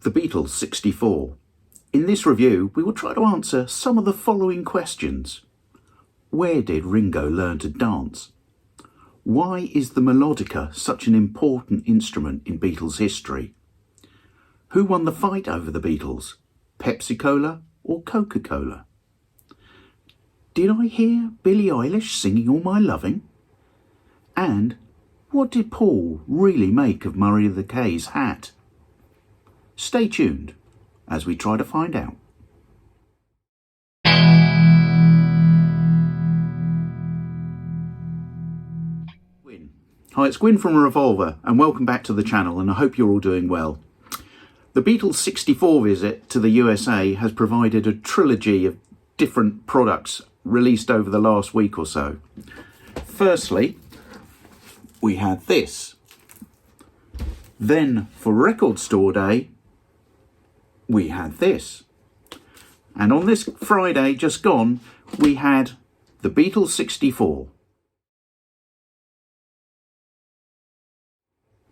The Beatles 64. In this review, we will try to answer some of the following questions. Where did Ringo learn to dance? Why is the melodica such an important instrument in Beatles history? Who won the fight over the Beatles? Pepsi-Cola or Coca-Cola? Did I hear Billie Eilish singing All My Loving? And what did Paul really make of Murray the K's hat? Stay tuned as we try to find out. Hi, it's Gwyn from Revolver and welcome back to the channel, and I hope you're all doing well. The Beatles 64 visit to the USA has provided a trilogy of different products released over the last week or so. Firstly, we had this. Then for Record Store Day, we had this. And on this Friday just gone, we had the Beatles 64.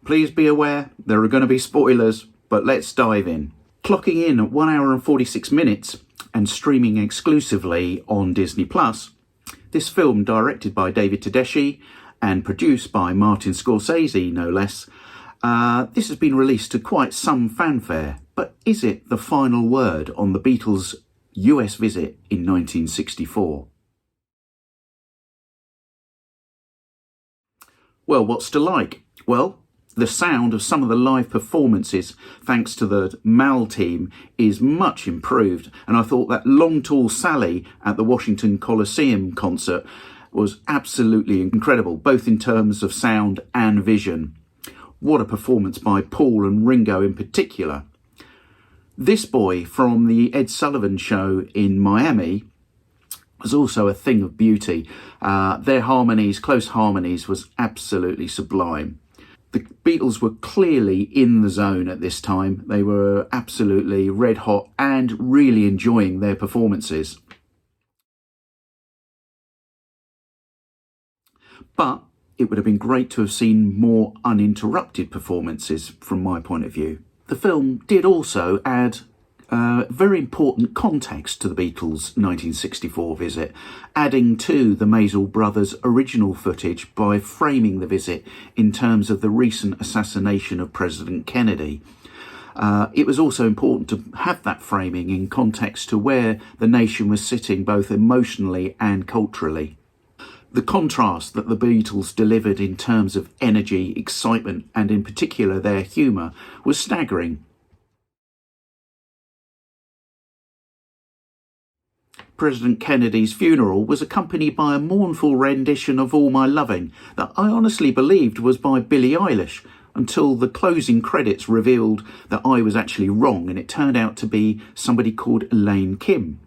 Please be aware, there are going to be spoilers, but let's dive in. Clocking in at 1 hour and 46 minutes and streaming exclusively on Disney+, this film, directed by David Tedeschi and produced by Martin Scorsese, no less, this has been released to quite some fanfare. But is it the final word on the Beatles' US visit in 1964? Well, what's to like? Well, the sound of some of the live performances, thanks to the Mal team, is much improved. And I thought that Long Tall Sally at the Washington Coliseum concert was absolutely incredible, both in terms of sound and vision. What a performance by Paul and Ringo in particular. This boy from the Ed Sullivan Show in Miami was also a thing of beauty. Their harmonies, close harmonies, was absolutely sublime. The Beatles were clearly in the zone at this time. They were absolutely red hot and really enjoying their performances. But it would have been great to have seen more uninterrupted performances from my point of view. The film did also add very important context to the Beatles' 1964 visit, adding to the Maisel brothers' original footage by framing the visit in terms of the recent assassination of President Kennedy. It was also important to have that framing in context to where the nation was sitting both emotionally and culturally. The contrast that the Beatles delivered in terms of energy, excitement, and in particular their humour was staggering. President Kennedy's funeral was accompanied by a mournful rendition of All My Loving that I honestly believed was by Billie Eilish, until the closing credits revealed that I was actually wrong and it turned out to be somebody called Elaine Kim.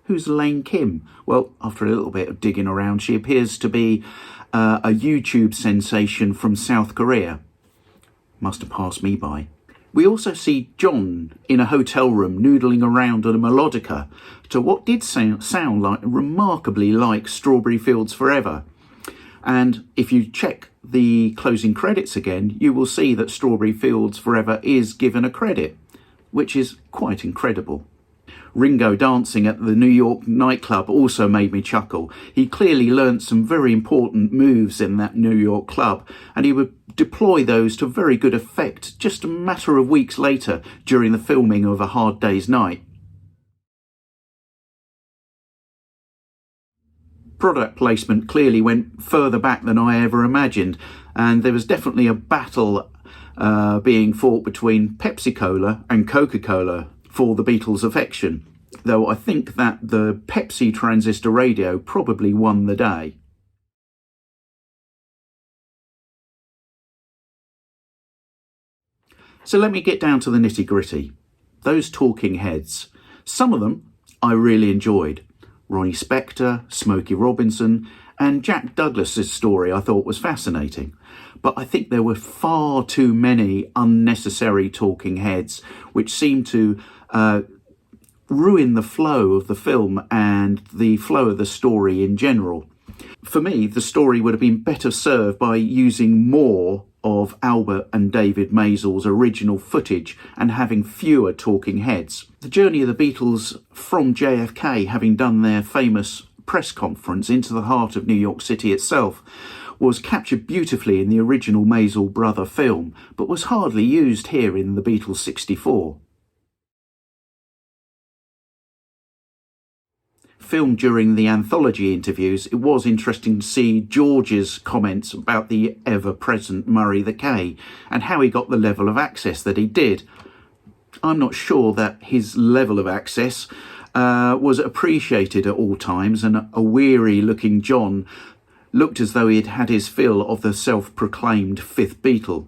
Who's Elaine Kim? Well, after a little bit of digging around, she appears to be a YouTube sensation from South Korea. Must have passed me by. We also see John in a hotel room noodling around on a melodica to what did sound like remarkably like Strawberry Fields Forever. And if you check the closing credits again, you will see that Strawberry Fields Forever is given a credit, which is quite incredible. Ringo dancing at the New York nightclub also made me chuckle. He clearly learnt some very important moves in that New York club, and he would deploy those to very good effect just a matter of weeks later during the filming of A Hard Day's Night. Product placement clearly went further back than I ever imagined, and there was definitely a battle being fought between Pepsi-Cola and Coca-Cola for the Beatles' affection, though I think that the Pepsi transistor radio probably won the day. So let me get down to the nitty-gritty. Those talking heads. Some of them I really enjoyed. Ronnie Spector, Smokey Robinson, and Jack Douglas's story I thought was fascinating. But I think there were far too many unnecessary talking heads, which seemed to ruin the flow of the film and the flow of the story in general. For me, the story would have been better served by using more of Albert and David Maysles' original footage and having fewer talking heads. The journey of the Beatles from JFK, having done their famous press conference into the heart of New York City itself, was captured beautifully in the original Maysles brother film, but was hardly used here in the Beatles 64. Filmed during the anthology interviews, it was interesting to see George's comments about the ever-present Murray the K and how he got the level of access that he did. I'm not sure that his level of access was appreciated at all times, and a weary-looking John looked as though he had had his fill of the self-proclaimed fifth Beatle.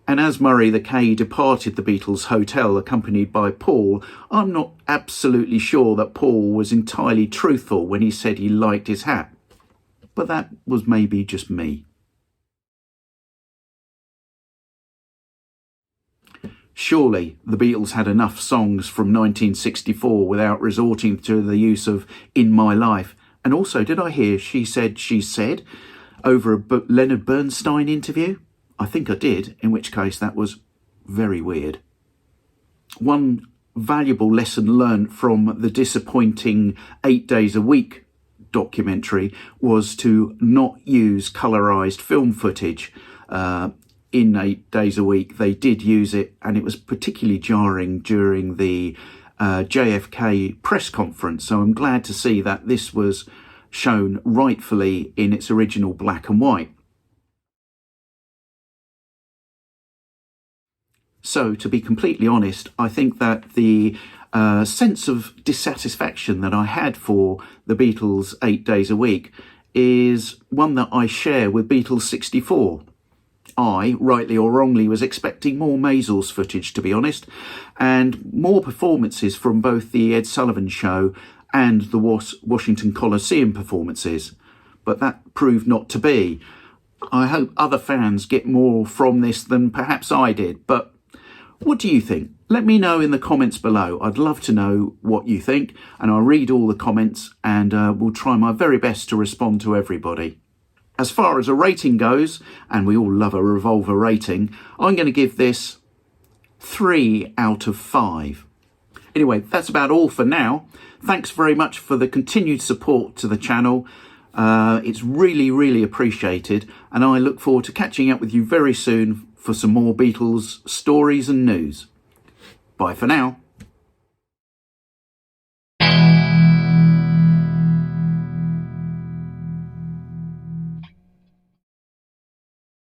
And as Murray the K departed the Beatles' hotel accompanied by Paul, I'm not absolutely sure that Paul was entirely truthful when he said he liked his hat. But that was maybe just me. Surely the Beatles had enough songs from 1964 without resorting to the use of In My Life. And also, did I hear She Said over a Leonard Bernstein interview? I think I did, in which case that was very weird. One valuable lesson learned from the disappointing 8 Days a Week documentary was to not use colourised film footage. In 8 Days a Week, they did use it, and it was particularly jarring during the JFK press conference. So I'm glad to see that this was shown rightfully in its original black and white. So, to be completely honest, I think that the sense of dissatisfaction that I had for the Beatles 8 Days a Week is one that I share with Beatles 64. I, rightly or wrongly, was expecting more Maysles footage, to be honest, and more performances from both the Ed Sullivan Show and the Washington Coliseum performances. But that proved not to be. I hope other fans get more from this than perhaps I did, but what do you think? Let me know in the comments below. I'd love to know what you think, and I'll read all the comments and will try my very best to respond to everybody. As far as a rating goes, and we all love a Revolver rating, I'm going to give this 3 out of 5. Anyway, that's about all for now. Thanks very much for the continued support to the channel. It's really, really appreciated, and I look forward to catching up with you very soon for some more Beatles stories and news. Bye for now.